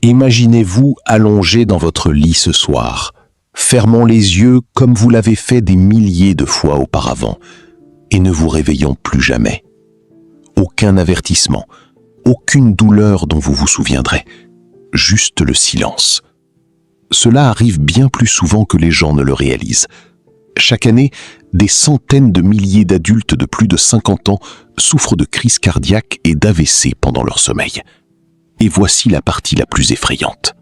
Imaginez-vous allongé dans votre lit ce soir, fermant les yeux comme vous l'avez fait des milliers de fois auparavant, et ne vous réveillant plus jamais. Aucun avertissement, aucune douleur dont vous vous souviendrez, juste le silence. Cela arrive bien plus souvent que les gens ne le réalisent. Chaque année, des centaines de milliers d'adultes de plus de 50 ans souffrent de crises cardiaques et d'AVC pendant leur sommeil. Et voici la partie la plus effrayante.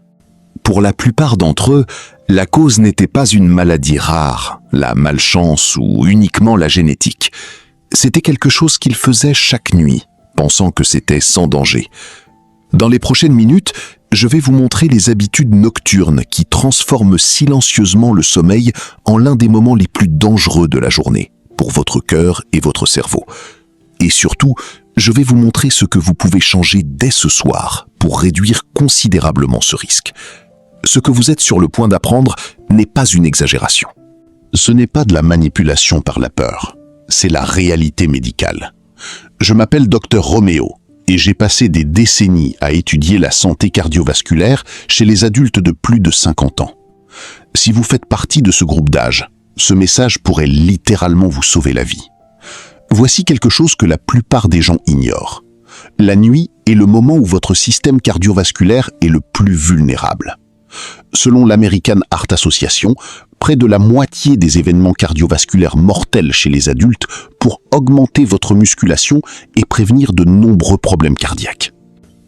Pour la plupart d'entre eux, la cause n'était pas une maladie rare, la malchance ou uniquement la génétique. C'était quelque chose qu'ils faisaient chaque nuit, pensant que c'était sans danger. Dans les prochaines minutes, je vais vous montrer les habitudes nocturnes qui transforment silencieusement le sommeil en l'un des moments les plus dangereux de la journée, pour votre cœur et votre cerveau. Et surtout, je vais vous montrer ce que vous pouvez changer dès ce soir pour réduire considérablement ce risque. Ce que vous êtes sur le point d'apprendre n'est pas une exagération. Ce n'est pas de la manipulation par la peur, c'est la réalité médicale. Je m'appelle Dr Roméo et j'ai passé des décennies à étudier la santé cardiovasculaire chez les adultes de plus de 50 ans. Si vous faites partie de ce groupe d'âge, ce message pourrait littéralement vous sauver la vie. Voici quelque chose que la plupart des gens ignorent. La nuit est le moment où votre système cardiovasculaire est le plus vulnérable. Selon l'American Heart Association, près de la moitié des événements cardiovasculaires mortels chez les adultes pour augmenter votre musculation et prévenir de nombreux problèmes cardiaques.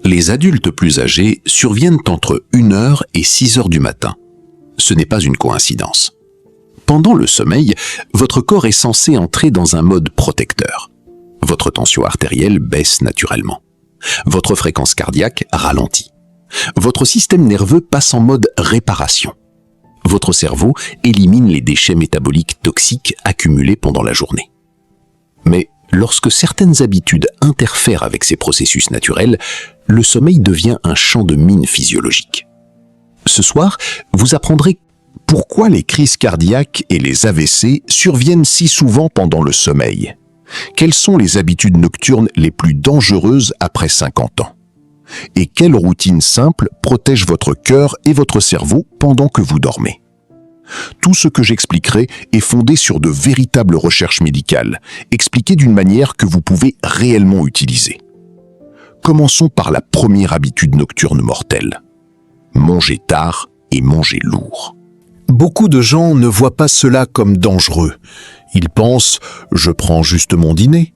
Les adultes plus âgés surviennent entre 1h et 6h du matin. Ce n'est pas une coïncidence. Pendant le sommeil, votre corps est censé entrer dans un mode protecteur. Votre tension artérielle baisse naturellement. Votre fréquence cardiaque ralentit. Votre système nerveux passe en mode réparation. Votre cerveau élimine les déchets métaboliques toxiques accumulés pendant la journée. Mais lorsque certaines habitudes interfèrent avec ces processus naturels, le sommeil devient un champ de mine physiologique. Ce soir, vous apprendrez pourquoi les crises cardiaques et les AVC surviennent si souvent pendant le sommeil. Quelles sont les habitudes nocturnes les plus dangereuses après 50 ans? Et quelle routine simple protège votre cœur et votre cerveau pendant que vous dormez? Tout ce que j'expliquerai est fondé sur de véritables recherches médicales, expliquées d'une manière que vous pouvez réellement utiliser. Commençons par la première habitude nocturne mortelle. Manger tard et manger lourd. Beaucoup de gens ne voient pas cela comme dangereux. Ils pensent « je prends juste mon dîner ».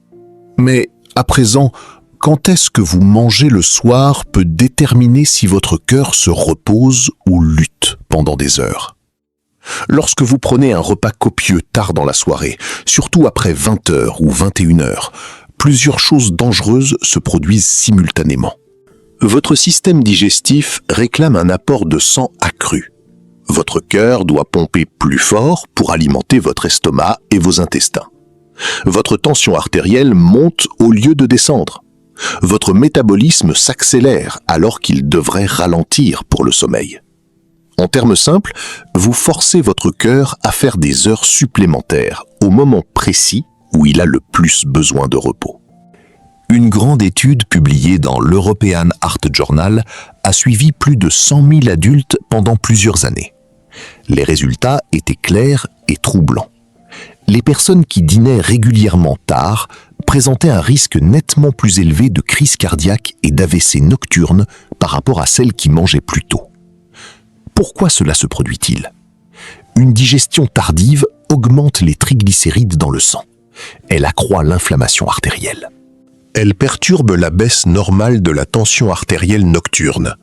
Mais à présent, quand est-ce que vous mangez le soir peut déterminer si votre cœur se repose ou lutte pendant des heures. Lorsque vous prenez un repas copieux tard dans la soirée, surtout après 20h ou 21h, plusieurs choses dangereuses se produisent simultanément. Votre système digestif réclame un apport de sang accru. Votre cœur doit pomper plus fort pour alimenter votre estomac et vos intestins. Votre tension artérielle monte au lieu de descendre. Votre métabolisme s'accélère alors qu'il devrait ralentir pour le sommeil. En termes simples, vous forcez votre cœur à faire des heures supplémentaires au moment précis où il a le plus besoin de repos. Une grande étude publiée dans l'European Heart Journal a suivi plus de 100 000 adultes pendant plusieurs années. Les résultats étaient clairs et troublants. Les personnes qui dînaient régulièrement tard présentaient un risque nettement plus élevé de crise cardiaque et d'AVC nocturne par rapport à celles qui mangeaient plus tôt. Pourquoi cela se produit-il? Une digestion tardive augmente les triglycérides dans le sang. Elle accroît l'inflammation artérielle. Elle perturbe la baisse normale de la tension artérielle nocturne.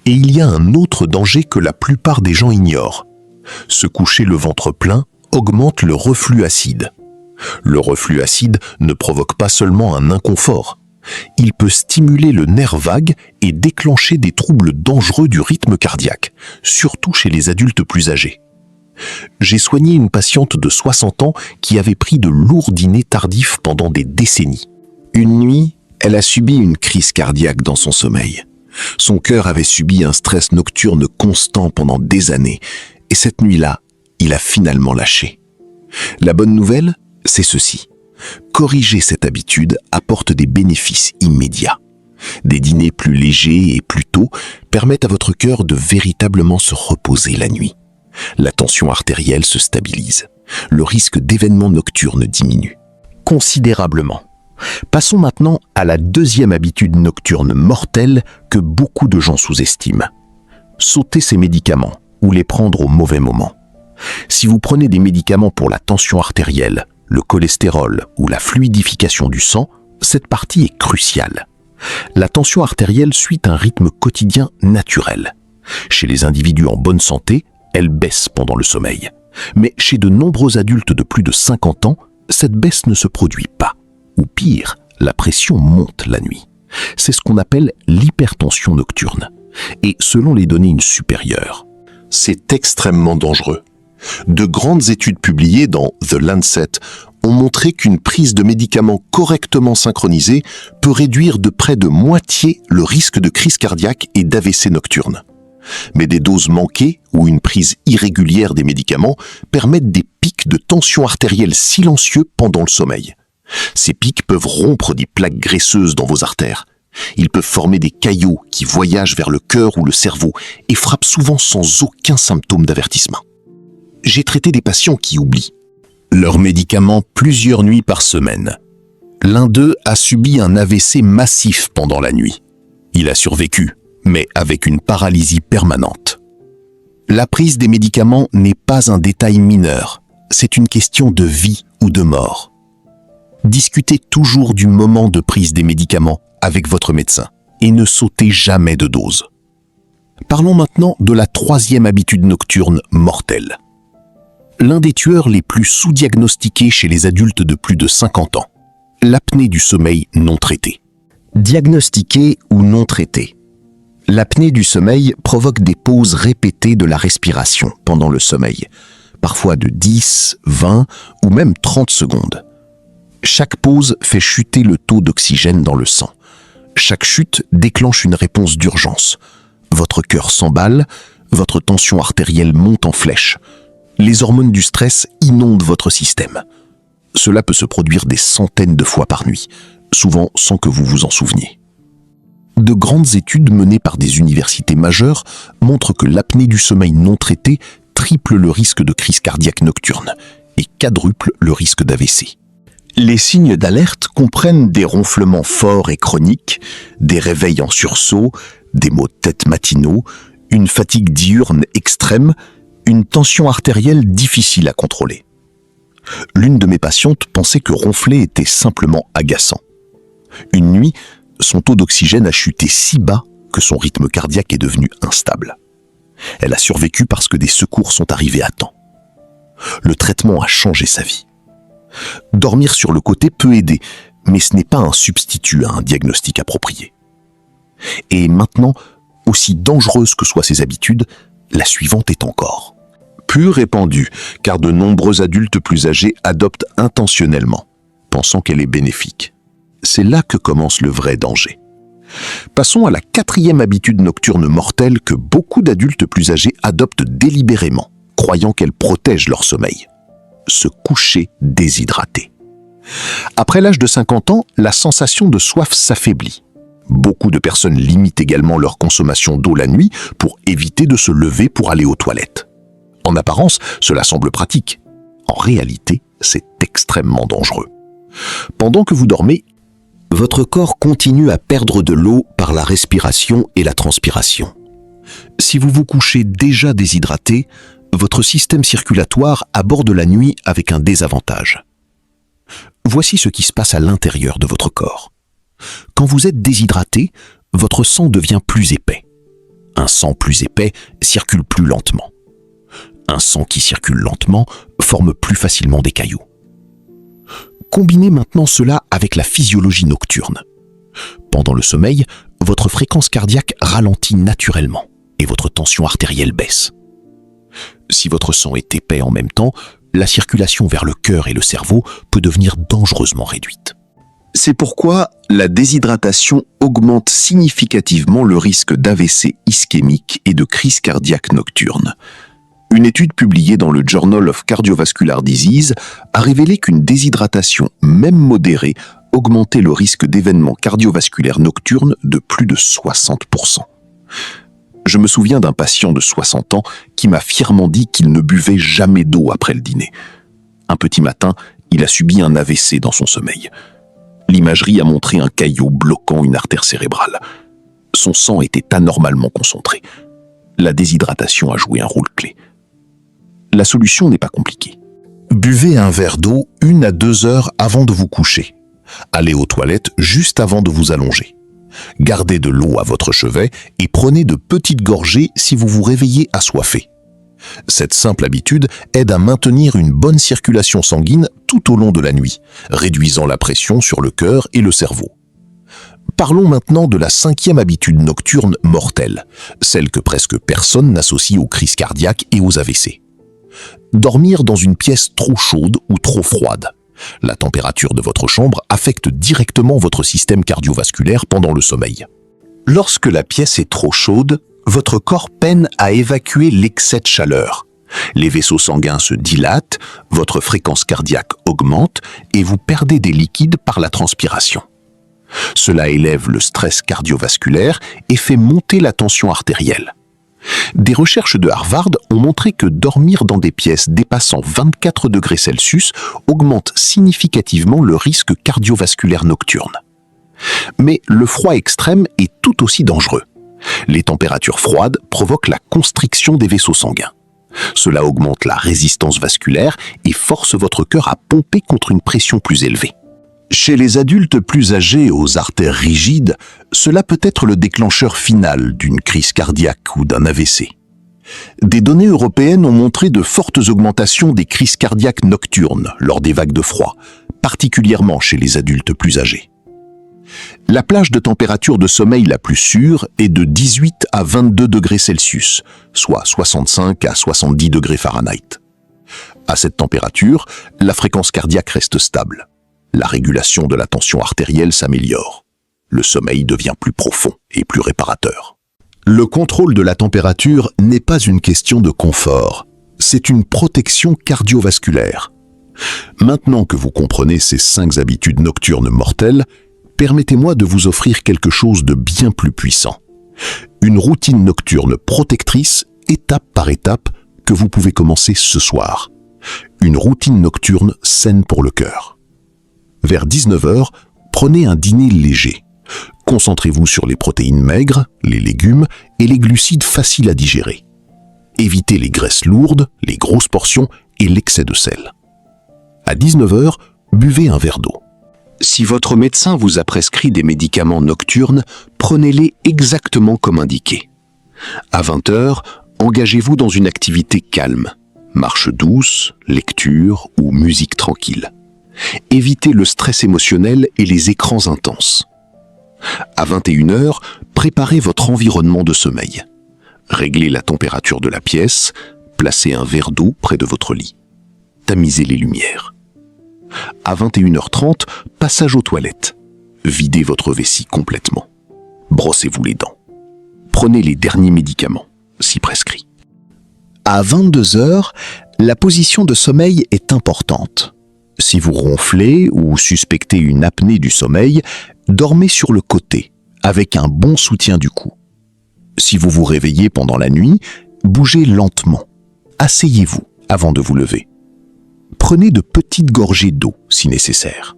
Et il y a un autre danger que la plupart des gens ignorent. Se coucher le ventre plein augmente le reflux acide. Le reflux acide ne provoque pas seulement un inconfort. Il peut stimuler le nerf vague et déclencher des troubles dangereux du rythme cardiaque, surtout chez les adultes plus âgés. J'ai soigné une patiente de 60 ans qui avait pris de lourds dîners tardifs pendant des décennies. Une nuit, elle a subi une crise cardiaque dans son sommeil. Son cœur avait subi un stress nocturne constant pendant des années, et cette nuit-là, il a finalement lâché. La bonne nouvelle, c'est ceci. Corriger cette habitude apporte des bénéfices immédiats. Des dîners plus légers et plus tôt permettent à votre cœur de véritablement se reposer la nuit. La tension artérielle se stabilise. Le risque d'événements nocturnes diminue considérablement. Passons maintenant à la deuxième habitude nocturne mortelle que beaucoup de gens sous-estiment. Sauter ces médicaments ou les prendre au mauvais moment. Si vous prenez des médicaments pour la tension artérielle, le cholestérol ou la fluidification du sang, cette partie est cruciale. La tension artérielle suit un rythme quotidien naturel. Chez les individus en bonne santé, elle baisse pendant le sommeil. Mais chez de nombreux adultes de plus de 50 ans, cette baisse ne se produit pas. Ou pire, la pression monte la nuit. C'est ce qu'on appelle l'hypertension nocturne. Et selon les données supérieures, c'est extrêmement dangereux. De grandes études publiées dans The Lancet ont montré qu'une prise de médicaments correctement synchronisée peut réduire de près de moitié le risque de crise cardiaque et d'AVC nocturne. Mais des doses manquées ou une prise irrégulière des médicaments permettent des pics de tension artérielle silencieux pendant le sommeil. Ces pics peuvent rompre des plaques graisseuses dans vos artères. Ils peuvent former des caillots qui voyagent vers le cœur ou le cerveau et frappent souvent sans aucun symptôme d'avertissement. J'ai traité des patients qui oublient leurs médicaments plusieurs nuits par semaine. L'un d'eux a subi un AVC massif pendant la nuit. Il a survécu, mais avec une paralysie permanente. La prise des médicaments n'est pas un détail mineur, c'est une question de vie ou de mort. Discutez toujours du moment de prise des médicaments avec votre médecin et ne sautez jamais de dose. Parlons maintenant de la troisième habitude nocturne mortelle. L'un des tueurs les plus sous-diagnostiqués chez les adultes de plus de 50 ans, l'apnée du sommeil non traitée. Diagnostiquée ou non traitée, l'apnée du sommeil provoque des pauses répétées de la respiration pendant le sommeil, parfois de 10, 20 ou même 30 secondes. Chaque pause fait chuter le taux d'oxygène dans le sang. Chaque chute déclenche une réponse d'urgence. Votre cœur s'emballe, votre tension artérielle monte en flèche. Les hormones du stress inondent votre système. Cela peut se produire des centaines de fois par nuit, souvent sans que vous vous en souveniez. De grandes études menées par des universités majeures montrent que l'apnée du sommeil non traitée triple le risque de crise cardiaque nocturne et quadruple le risque d'AVC. Les signes d'alerte comprennent des ronflements forts et chroniques, des réveils en sursaut, des maux de tête matinaux, une fatigue diurne extrême, une tension artérielle difficile à contrôler. L'une de mes patientes pensait que ronfler était simplement agaçant. Une nuit, son taux d'oxygène a chuté si bas que son rythme cardiaque est devenu instable. Elle a survécu parce que des secours sont arrivés à temps. Le traitement a changé sa vie. Dormir sur le côté peut aider, mais ce n'est pas un substitut à un diagnostic approprié. Et maintenant, aussi dangereuse que soient ces habitudes, la suivante est encore plus répandue, car de nombreux adultes plus âgés adoptent intentionnellement, pensant qu'elle est bénéfique. C'est là que commence le vrai danger. Passons à la quatrième habitude nocturne mortelle que beaucoup d'adultes plus âgés adoptent délibérément, croyant qu'elle protège leur sommeil. Se coucher déshydraté. Après l'âge de 50 ans, la sensation de soif s'affaiblit. Beaucoup de personnes limitent également leur consommation d'eau la nuit pour éviter de se lever pour aller aux toilettes. En apparence, cela semble pratique. En réalité, c'est extrêmement dangereux. Pendant que vous dormez, votre corps continue à perdre de l'eau par la respiration et la transpiration. Si vous vous couchez déjà déshydraté, votre système circulatoire aborde la nuit avec un désavantage. Voici ce qui se passe à l'intérieur de votre corps. Quand vous êtes déshydraté, votre sang devient plus épais. Un sang plus épais circule plus lentement. Un sang qui circule lentement forme plus facilement des caillots. Combinez maintenant cela avec la physiologie nocturne. Pendant le sommeil, votre fréquence cardiaque ralentit naturellement et votre tension artérielle baisse. Si votre sang est épais en même temps, la circulation vers le cœur et le cerveau peut devenir dangereusement réduite. C'est pourquoi la déshydratation augmente significativement le risque d'AVC ischémique et de crise cardiaque nocturne. Une étude publiée dans le Journal of Cardiovascular Disease a révélé qu'une déshydratation, même modérée, augmenter le risque d'événements cardiovasculaires nocturnes de plus de 60%. Je me souviens d'un patient de 60 ans qui m'a fièrement dit qu'il ne buvait jamais d'eau après le dîner. Un petit matin, il a subi un AVC dans son sommeil. L'imagerie a montré un caillot bloquant une artère cérébrale. Son sang était anormalement concentré. La déshydratation a joué un rôle clé. La solution n'est pas compliquée. Buvez un verre d'eau 1 à 2 heures avant de vous coucher. Allez aux toilettes juste avant de vous allonger. Gardez de l'eau à votre chevet et prenez de petites gorgées si vous vous réveillez assoiffé. Cette simple habitude aide à maintenir une bonne circulation sanguine tout au long de la nuit, réduisant la pression sur le cœur et le cerveau. Parlons maintenant de la 5e habitude nocturne mortelle, celle que presque personne n'associe aux crises cardiaques et aux AVC. Dormir dans une pièce trop chaude ou trop froide. La température de votre chambre affecte directement votre système cardiovasculaire pendant le sommeil. Lorsque la pièce est trop chaude, votre corps peine à évacuer l'excès de chaleur. Les vaisseaux sanguins se dilatent, votre fréquence cardiaque augmente et vous perdez des liquides par la transpiration. Cela élève le stress cardiovasculaire et fait monter la tension artérielle. Des recherches de Harvard ont montré que dormir dans des pièces dépassant 24 degrés Celsius augmente significativement le risque cardiovasculaire nocturne. Mais le froid extrême est tout aussi dangereux. Les températures froides provoquent la constriction des vaisseaux sanguins. Cela augmente la résistance vasculaire et force votre cœur à pomper contre une pression plus élevée. Chez les adultes plus âgés aux artères rigides, cela peut être le déclencheur final d'une crise cardiaque ou d'un AVC. Des données européennes ont montré de fortes augmentations des crises cardiaques nocturnes lors des vagues de froid, particulièrement chez les adultes plus âgés. La plage de température de sommeil la plus sûre est de 18 à 22 degrés Celsius, soit 65 à 70 degrés Fahrenheit. À cette température, la fréquence cardiaque reste stable. La régulation de la tension artérielle s'améliore. Le sommeil devient plus profond et plus réparateur. Le contrôle de la température n'est pas une question de confort, c'est une protection cardiovasculaire. Maintenant que vous comprenez ces 5 habitudes nocturnes mortelles, permettez-moi de vous offrir quelque chose de bien plus puissant. Une routine nocturne protectrice, étape par étape, que vous pouvez commencer ce soir. Une routine nocturne saine pour le cœur. Vers 19 h, prenez un dîner léger. Concentrez-vous sur les protéines maigres, les légumes et les glucides faciles à digérer. Évitez les graisses lourdes, les grosses portions et l'excès de sel. À 19 h, buvez un verre d'eau. Si votre médecin vous a prescrit des médicaments nocturnes, prenez-les exactement comme indiqué. À 20 h, engagez-vous dans une activité calme, marche douce, lecture ou musique tranquille. Évitez le stress émotionnel et les écrans intenses. À 21 h, préparez votre environnement de sommeil. Réglez la température de la pièce, placez un verre d'eau près de votre lit. Tamisez les lumières. À 21 h 30, passage aux toilettes. Videz votre vessie complètement. Brossez-vous les dents. Prenez les derniers médicaments, si prescrits. À 22 h, la position de sommeil est importante. Si vous ronflez ou suspectez une apnée du sommeil, dormez sur le côté, avec un bon soutien du cou. Si vous vous réveillez pendant la nuit, bougez lentement. Asseyez-vous avant de vous lever. Prenez de petites gorgées d'eau si nécessaire.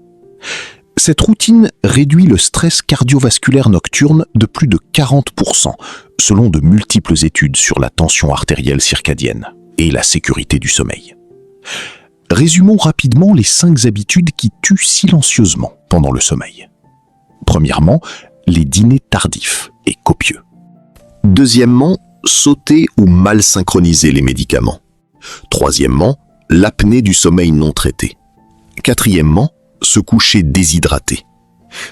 Cette routine réduit le stress cardiovasculaire nocturne de plus de 40%, selon de multiples études sur la tension artérielle circadienne et la sécurité du sommeil. Résumons rapidement les 5 habitudes qui tuent silencieusement pendant le sommeil. Premièrement, les dîners tardifs et copieux. Deuxièmement, sauter ou mal synchroniser les médicaments. Troisièmement, l'apnée du sommeil non traité. Quatrièmement, se coucher déshydraté.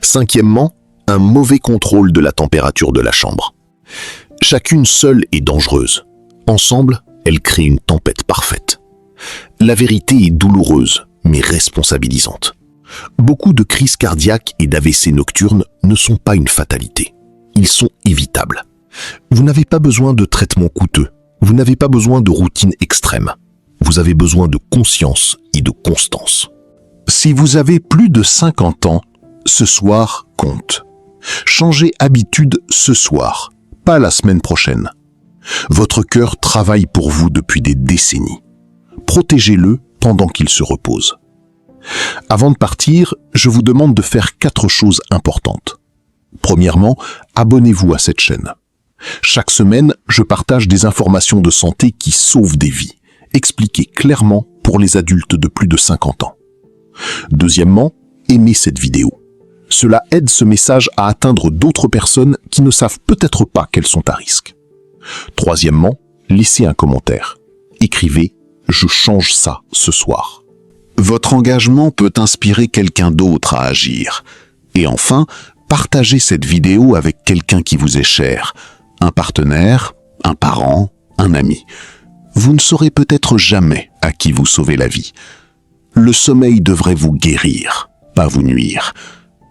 Cinquièmement, un mauvais contrôle de la température de la chambre. Chacune seule est dangereuse. Ensemble, elles créent une tempête parfaite. La vérité est douloureuse, mais responsabilisante. Beaucoup de crises cardiaques et d'AVC nocturnes ne sont pas une fatalité. Ils sont évitables. Vous n'avez pas besoin de traitements coûteux. Vous n'avez pas besoin de routines extrêmes. Vous avez besoin de conscience et de constance. Si vous avez plus de 50 ans, ce soir compte. Changez habitude ce soir, pas la semaine prochaine. Votre cœur travaille pour vous depuis des décennies. Protégez-le pendant qu'il se repose. Avant de partir, je vous demande de faire 4 choses importantes. Premièrement, abonnez-vous à cette chaîne. Chaque semaine, je partage des informations de santé qui sauvent des vies, expliquées clairement pour les adultes de plus de 50 ans. Deuxièmement, aimez cette vidéo. Cela aide ce message à atteindre d'autres personnes qui ne savent peut-être pas qu'elles sont à risque. Troisièmement, laissez un commentaire. Écrivez « Je change ça ce soir ». Votre engagement peut inspirer quelqu'un d'autre à agir. Et enfin, partagez cette vidéo avec quelqu'un qui vous est cher, un partenaire, un parent, un ami. Vous ne saurez peut-être jamais à qui vous sauvez la vie. Le sommeil devrait vous guérir, pas vous nuire.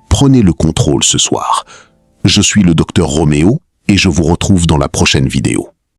Prenez le contrôle ce soir. Je suis le docteur Roméo et je vous retrouve dans la prochaine vidéo.